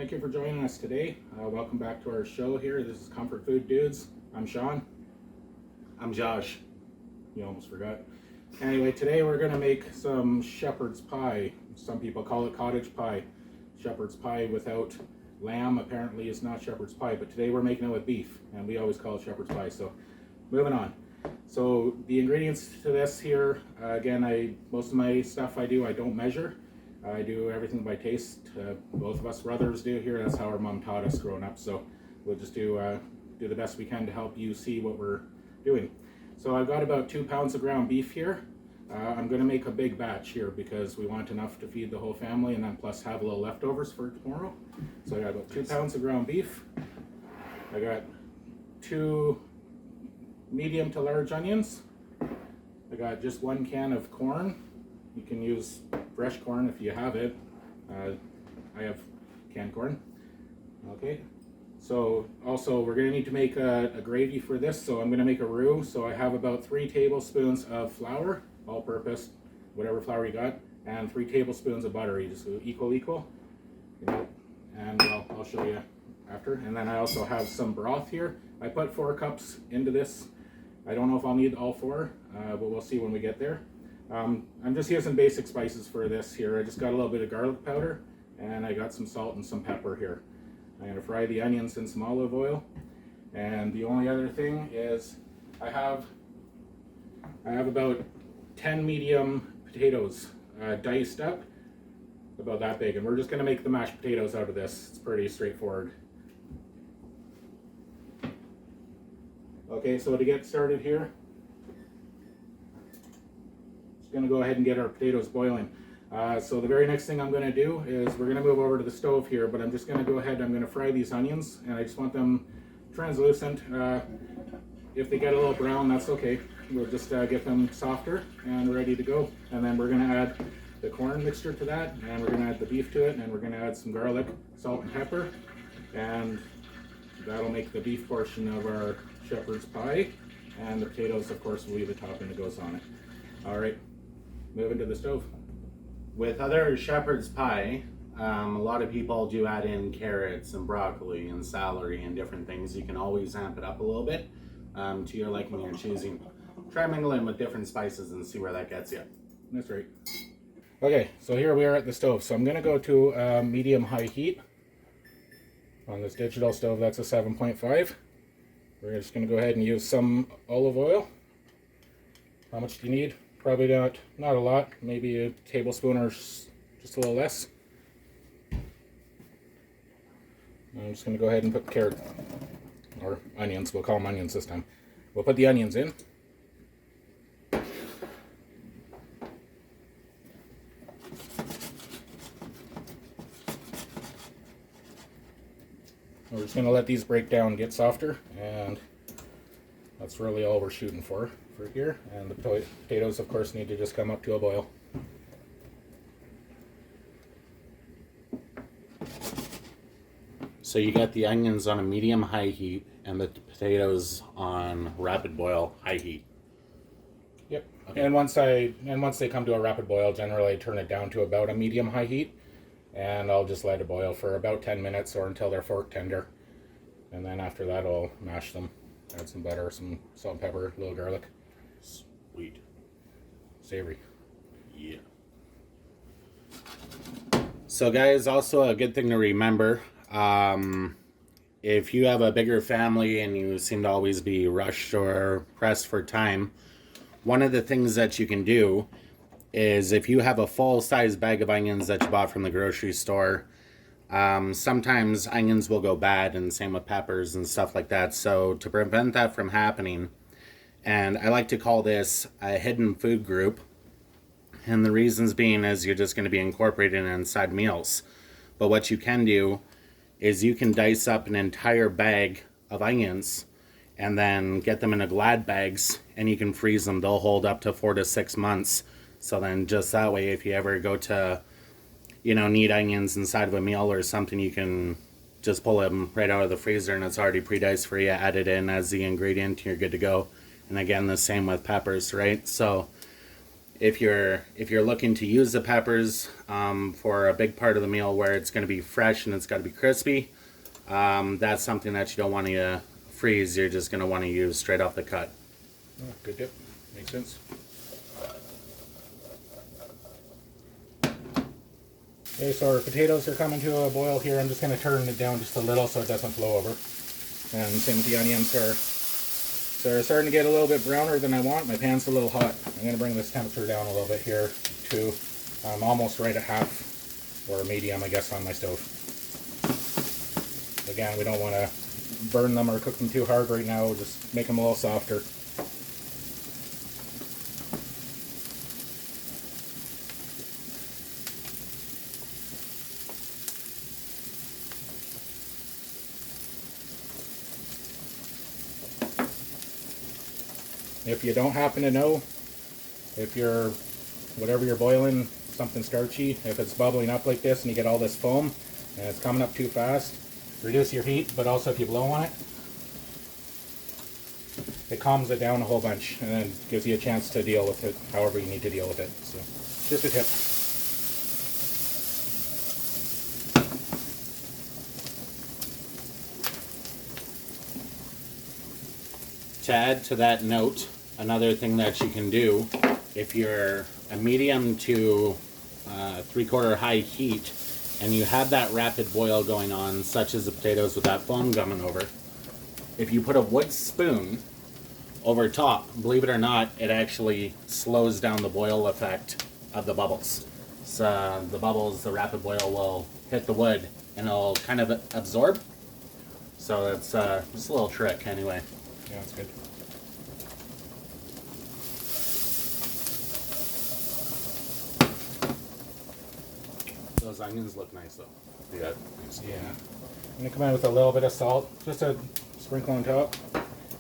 Thank you for joining us today. Welcome back to our show here. This is Comfort Food Dudes. I'm Sean. I'm Josh. You almost forgot. Anyway, today we're going to make some shepherd's pie. Some people call it cottage pie. Shepherd's pie without lamb apparently is not shepherd's pie, but today we're making it with beef, and we always call it shepherd's pie. So, moving on. So the ingredients to this here, again, most of my stuff I don't measure. I do everything by taste. Both of us brothers do here. That's how our mom taught us growing up. So we'll just do the best we can to help you see what we're doing. So I've got about 2 pounds of ground beef here. I'm going to make a big batch here because we want enough to feed the whole family and then plus have a little leftovers for tomorrow. So I got about 2 pounds of ground beef. I got 2 medium to large onions. I got just 1 can of corn. You can use fresh corn if you have it. I have canned corn. Okay. So also we're going to need to make a gravy for this. So I'm going to make a roux. So I have about 3 tablespoons of flour, all-purpose, whatever flour you got, and 3 tablespoons of butter. You just go equal. You know, and I'll show you after. And then I also have some broth here. I put 4 cups into this. I don't know if I'll need all 4, but we'll see when we get there. I'm just using basic spices for this here. I just got a little bit of garlic powder and I got some salt and some pepper here. I'm going to fry the onions in some olive oil. And the only other thing is I have about 10 medium potatoes diced up, about that big. And we're just going to make the mashed potatoes out of this. It's pretty straightforward. Okay, so to get started here, going to go ahead and get our potatoes boiling. So the very next thing I'm going to do is we're going to move over to the stove here, but I'm just going to go ahead, I'm going to fry these onions, and I just want them translucent. If they get a little brown, that's okay. We'll just get them softer and ready to go. And then we're going to add the corn mixture to that, and we're going to add the beef to it, and we're going to add some garlic, salt, and pepper, and that'll make the beef portion of our shepherd's pie, and the potatoes, of course, will be the topping that goes on it. All right. Moving to the stove. With other shepherd's pie, a lot of people do add in carrots and broccoli and celery and different things. You can always amp it up a little bit to your liking and choosing. Try mingling with different spices and see where that gets you. That's right. Okay, so here we are at the stove. So I'm going to go to medium-high heat on this digital stove. That's a 7.5. We're just going to go ahead and use some olive oil. How much do you need? Probably not a lot, maybe a tablespoon or just a little less. I'm just going to go ahead and put the carrot, or onions, we'll call them onions this time. We'll put the onions in. We're just going to let these break down and get softer, and that's really all we're shooting for here. And the potatoes, of course, need to just come up to a boil. So you got the onions on a medium-high heat and the potatoes on rapid boil high heat. Yep. Okay. And once they come to a rapid boil, generally I turn it down to about a medium-high heat, and I'll just let it boil for about 10 minutes or until they're fork tender. And then after that, I'll mash them. Add some butter, some salt and pepper, a little garlic. Sweet. Savory. Yeah. So guys, also a good thing to remember, if you have a bigger family and you seem to always be rushed or pressed for time, one of the things that you can do is if you have a full-size bag of onions that you bought from the grocery store, sometimes onions will go bad, and same with peppers and stuff like that. So to prevent that from happening, and I like to call this a hidden food group, and the reasons being is you're just going to be incorporating inside meals. But what you can do is you can dice up an entire bag of onions and then get them into Glad bags, and you can freeze them. They'll hold up to 4 to 6 months. So then just that way, if you ever go to need onions inside of a meal or something, you can just pull them right out of the freezer and it's already pre-diced for you, add it in as the ingredient, you're good to go. And again, the same with peppers, right? So if you're looking to use the peppers for a big part of the meal where it's going to be fresh and it's got to be crispy, that's something that you don't want to freeze. You're just going to want to use straight off the cut. Oh, good tip. Makes sense. Okay, so our potatoes are coming to a boil here. I'm just going to turn it down just a little so it doesn't flow over. And same with the onions. They're starting to get a little bit browner than I want. My pan's a little hot. I'm going to bring this temperature down a little bit here too. I'm almost right at half, or medium I guess, on my stove. Again, we don't want to burn them or cook them too hard right now. Just make them a little softer. If you don't happen to know, if whatever you're boiling, something starchy, if it's bubbling up like this and you get all this foam and it's coming up too fast, reduce your heat, but also if you blow on it, it calms it down a whole bunch and then gives you a chance to deal with it however you need to deal with it. So, just a tip. To add to that note, another thing that you can do, if you're a medium to 3/4 high heat and you have that rapid boil going on, such as the potatoes with that foam coming over, if you put a wood spoon over top, believe it or not, it actually slows down the boil effect of the bubbles. So the bubbles, the rapid boil will hit the wood and it'll kind of absorb. So it's just a little trick anyway. Yeah, that's good. Those onions look nice though. Yeah. Yeah. I'm going to come in with a little bit of salt, just a sprinkle on top.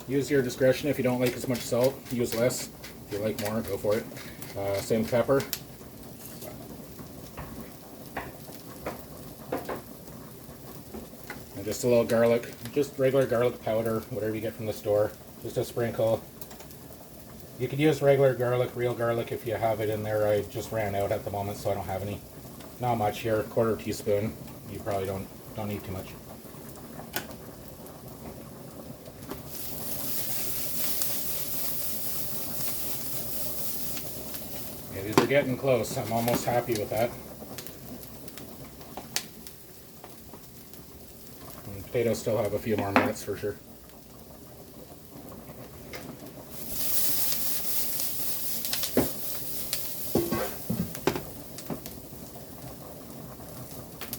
Use your discretion. If you don't like as much salt, use less. If you like more, go for it. Same pepper. And just a little garlic, just regular garlic powder, whatever you get from the store. Just a sprinkle. You could use regular garlic, real garlic if you have it in there. I just ran out at the moment, so I don't have any. Not much here, 1/4 teaspoon. You probably don't need too much. Yeah, these are getting close. I'm almost happy with that. And potatoes still have a few more minutes for sure.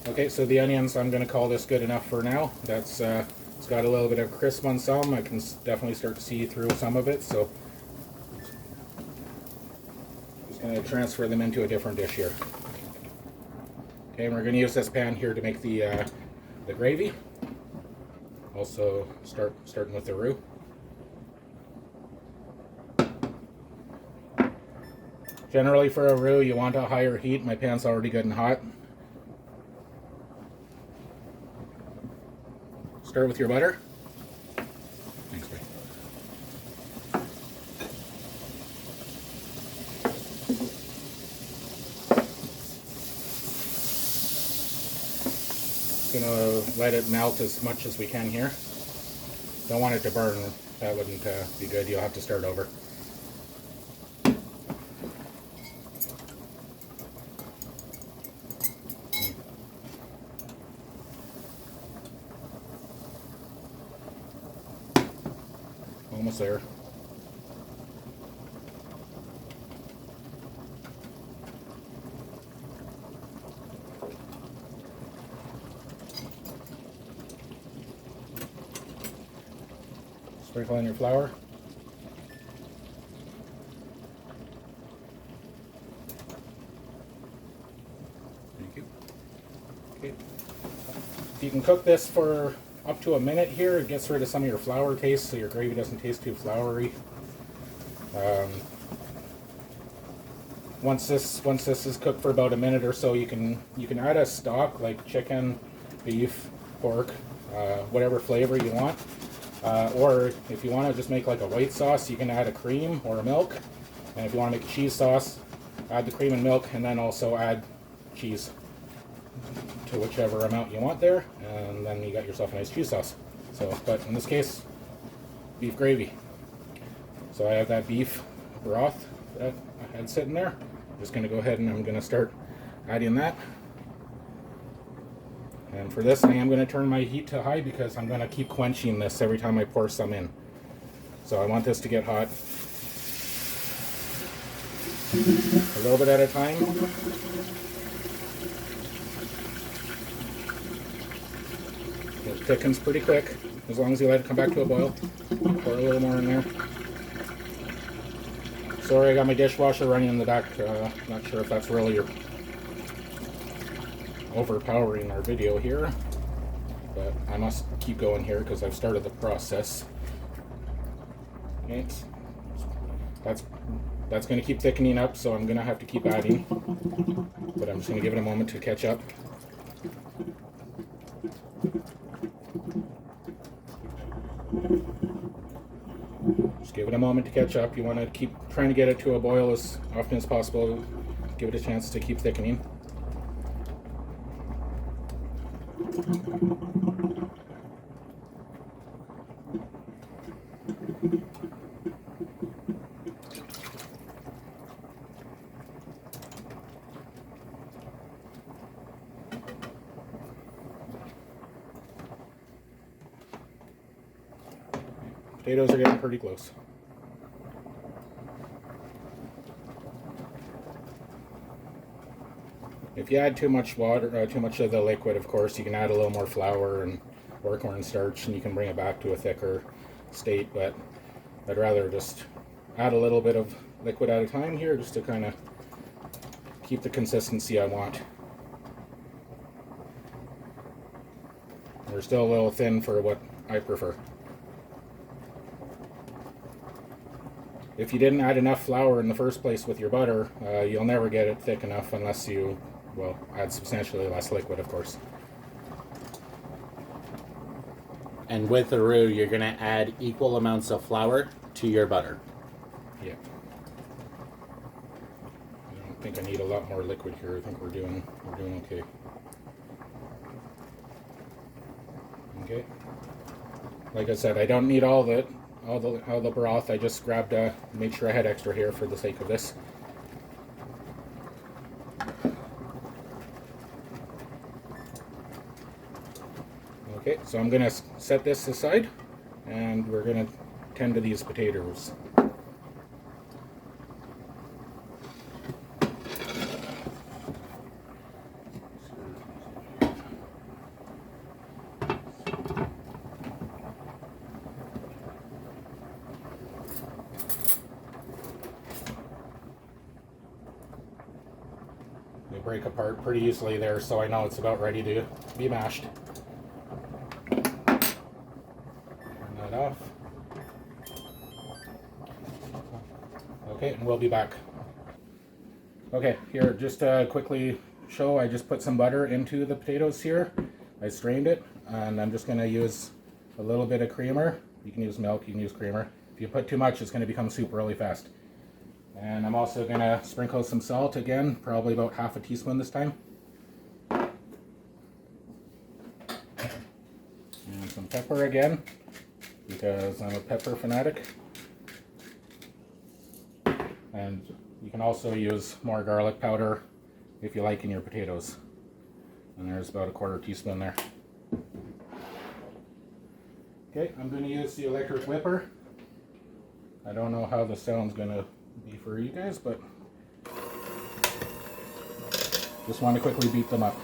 Okay, so the onions, I'm going to call this good enough for now. That's it's got a little bit of crisp on some. I can definitely start to see through some of it, so just going to transfer them into a different dish here. Okay, and we're going to use this pan here to make the gravy. Also, starting with the roux. Generally, for a roux, you want a higher heat. My pan's already good and hot. Start with your butter. Thanks, babe. Gonna let it melt as much as we can here. Don't want it to burn. That wouldn't be good. You'll have to start over. Almost there. Sprinkle in your flour. Thank you. Okay. You can cook this for up to a minute here. It gets rid of some of your flour taste, so your gravy doesn't taste too floury. Once this is cooked for about a minute or so, you can add a stock like chicken, beef, pork, whatever flavor you want. Or if you want to just make like a white sauce, you can add a cream or a milk. And if you want to make a cheese sauce, add the cream and milk, and then also add cheese to whichever amount you want there, and then you got yourself a nice cheese sauce. So, but in this case, beef gravy. So I have that beef broth that I had sitting there. I'm just going to go ahead and I'm going to start adding that. And for this, I am going to turn my heat to high because I'm going to keep quenching this every time I pour some in. So I want this to get hot. A little bit at a time. It thickens pretty quick, as long as you let it come back to a boil. Pour a little more in there. Sorry, I got my dishwasher running in the back. Not sure if that's really overpowering our video here, but I must keep going here because I've started the process. Okay, that's going to keep thickening up, so I'm going to have to keep adding, but I'm just going to give it a moment to catch up. Just give it a moment to catch up. You want to keep trying to get it to a boil as often as possible. Give it a chance to keep thickening. Potatoes are getting pretty close. If you add too much water, too much of the liquid, of course, you can add a little more flour and or cornstarch, and you can bring it back to a thicker state. But I'd rather just add a little bit of liquid at a time here, just to kind of keep the consistency I want. They're still a little thin for what I prefer. If you didn't add enough flour in the first place with your butter, you'll never get it thick enough unless you, well, add substantially less liquid, of course. And with the roux, you're going to add equal amounts of flour to your butter. Yeah. I don't think I need a lot more liquid here. I think we're doing okay. Okay. Like I said, I don't need all the broth. I just grabbed made sure I had extra here for the sake of this. Okay, so I'm gonna set this aside, and we're gonna tend to these potatoes. They break apart pretty easily there, so I know it's about ready to be mashed. Turn that off. Okay, and we'll be back. Okay, here, just to quickly show, I just put some butter into the potatoes here. I strained it, and I'm just going to use a little bit of creamer. You can use milk, you can use creamer. If you put too much, it's going to become soup really fast. And I'm also going to sprinkle some salt again, probably about half a teaspoon this time. And some pepper again, because I'm a pepper fanatic. And you can also use more garlic powder if you like in your potatoes. And there's about a quarter teaspoon there. Okay, I'm going to use the electric whipper. I don't know how the sound's going to be for you guys, but just want to quickly beat them up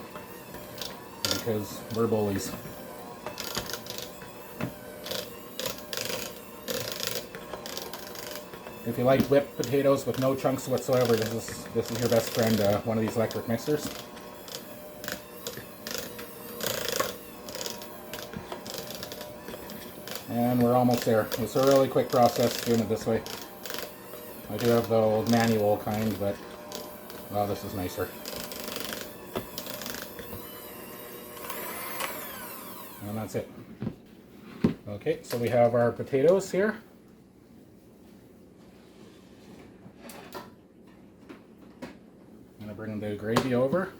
because we're bullies. If you like whipped potatoes with no chunks whatsoever, this is your best friend, one of these electric mixers. And we're almost there. It's a really quick process doing it this way. I do have the old manual kind, but well, this is nicer. And that's it. Okay, so we have our potatoes here. bring the gravy over.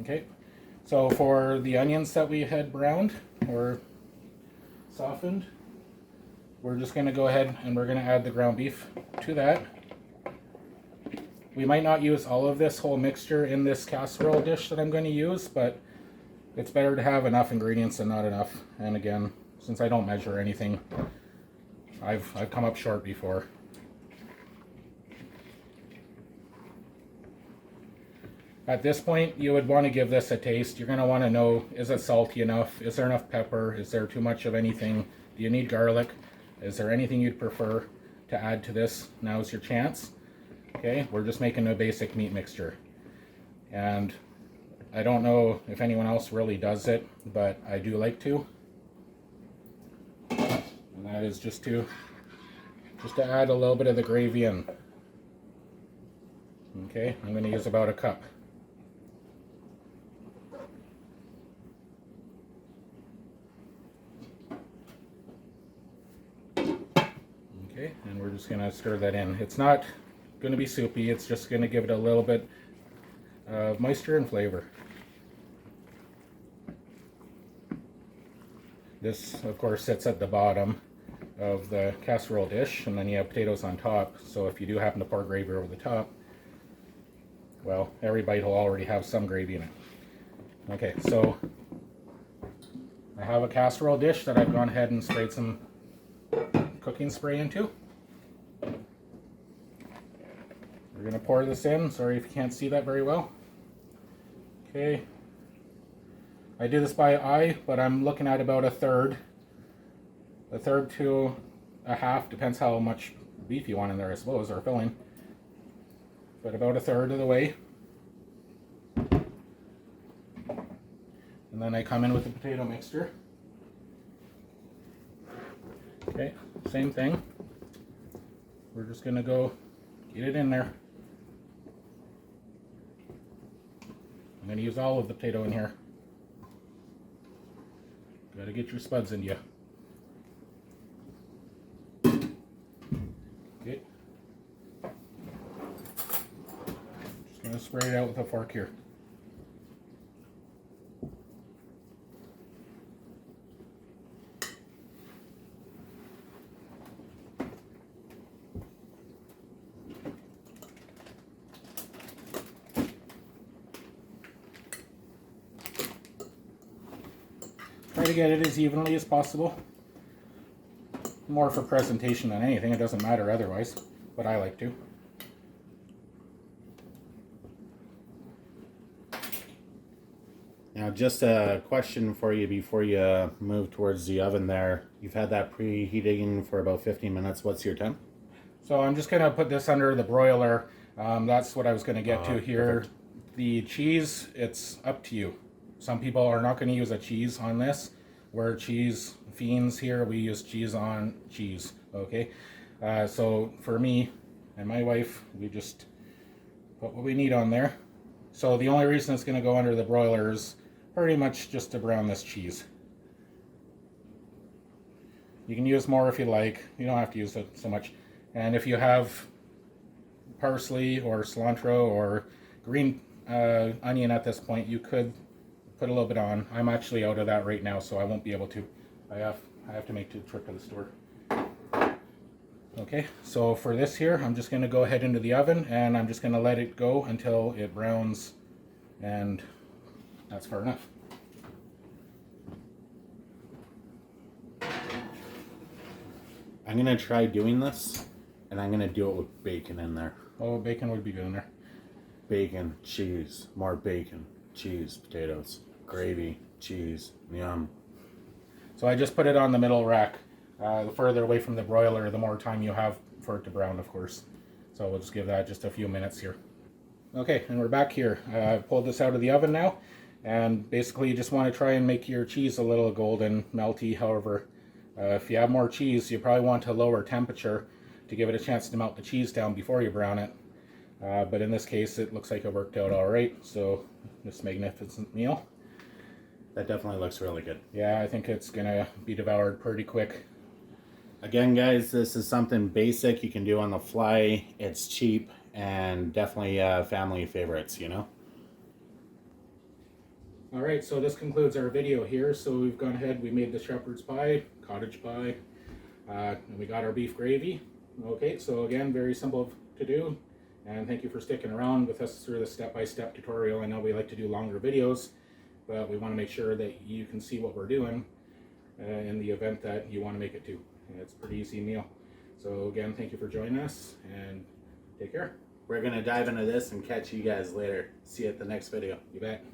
Okay, so for the onions that we had browned or softened, we're just going to go ahead and we're going to add the ground beef to that. We might not use all of this whole mixture in this casserole dish that I'm going to use, but it's better to have enough ingredients than not enough. And again, since I don't measure anything, I've come up short before. At this point, you would want to give this a taste. You're going to want to know, is it salty enough? Is there enough pepper? Is there too much of anything? Do you need garlic? Is there anything you'd prefer to add to this? Now's your chance. Okay, we're just making a basic meat mixture. And I don't know if anyone else really does it, but I do like to. And that is just to add a little bit of the gravy in. Okay, I'm going to use about a cup. Okay, and we're just going to stir that in. It's not going to be soupy, it's just going to give it a little bit of moisture and flavor. This, of course, sits at the bottom of the casserole dish, and then you have potatoes on top, so if you do happen to pour gravy over the top, well, every bite will already have some gravy in it. Okay, so I have a casserole dish that I've gone ahead and sprayed some cooking spray into. We're going to pour this in. Sorry if you can't see that very well. Okay. I do this by eye, but I'm looking at about a third to a half, depends how much beef you want in there, I suppose, or filling. But about a third of the way. And then I come in with the potato mixture. Okay, same thing. We're just going to go get it in there. I'm going to use all of the potato in here. Got to get your spuds in you. Okay. Just going to spray it out with a fork here. Try to get it as evenly as possible. More for presentation than anything, it doesn't matter otherwise, but I like to. Now, just a question for you before you move towards the oven there. You've had that preheating for about 15 minutes. What's your temp? So I'm just going to put this under the broiler. That's what I was going to get to here. Perfect. The cheese, it's up to you. Some people are not going to use a cheese on this. We're cheese fiends here. We use cheese on cheese. Okay. So for me and my wife, we just put what we need on there. So the only reason it's going to go under the broiler is pretty much just to brown this cheese. You can use more if you like. You don't have to use it so much. And if you have parsley or cilantro or green onion at this point, you could put a little bit on. I'm actually out of that right now, so I won't be able to. I have to make the trip to the store. Okay, so for this here, I'm just going to go ahead into the oven, and I'm just going to let it go until it browns, and that's far enough. I'm going to try doing this, and I'm going to do it with bacon in there. Oh, bacon would be good in there. Bacon, cheese, more bacon, cheese, potatoes, gravy, cheese, yum. So I just put it on the middle rack. The further away from the broiler, the more time you have for it to brown, of course. So we'll just give that just a few minutes here. Okay, and we're back here. I've pulled this out of the oven now, and basically you just want to try and make your cheese a little golden, melty. However, if you have more cheese, you probably want a lower temperature to give it a chance to melt the cheese down before you brown it. But in this case, it looks like it worked out all right. So this magnificent meal. That definitely looks really good. Yeah, I think it's gonna be devoured pretty quick. Again, guys, this is something basic you can do on the fly. It's cheap and definitely family favorites, you know? All right, so this concludes our video here. So we've gone ahead, we made the shepherd's pie, cottage pie, and we got our beef gravy. Okay, so again, very simple to do. And thank you for sticking around with us through the step-by-step tutorial. I know we like to do longer videos, but we want to make sure that you can see what we're doing in the event that you want to make it too. And it's a pretty easy meal. So again, thank you for joining us, and take care. We're going to dive into this and catch you guys later. See you at the next video. You bet.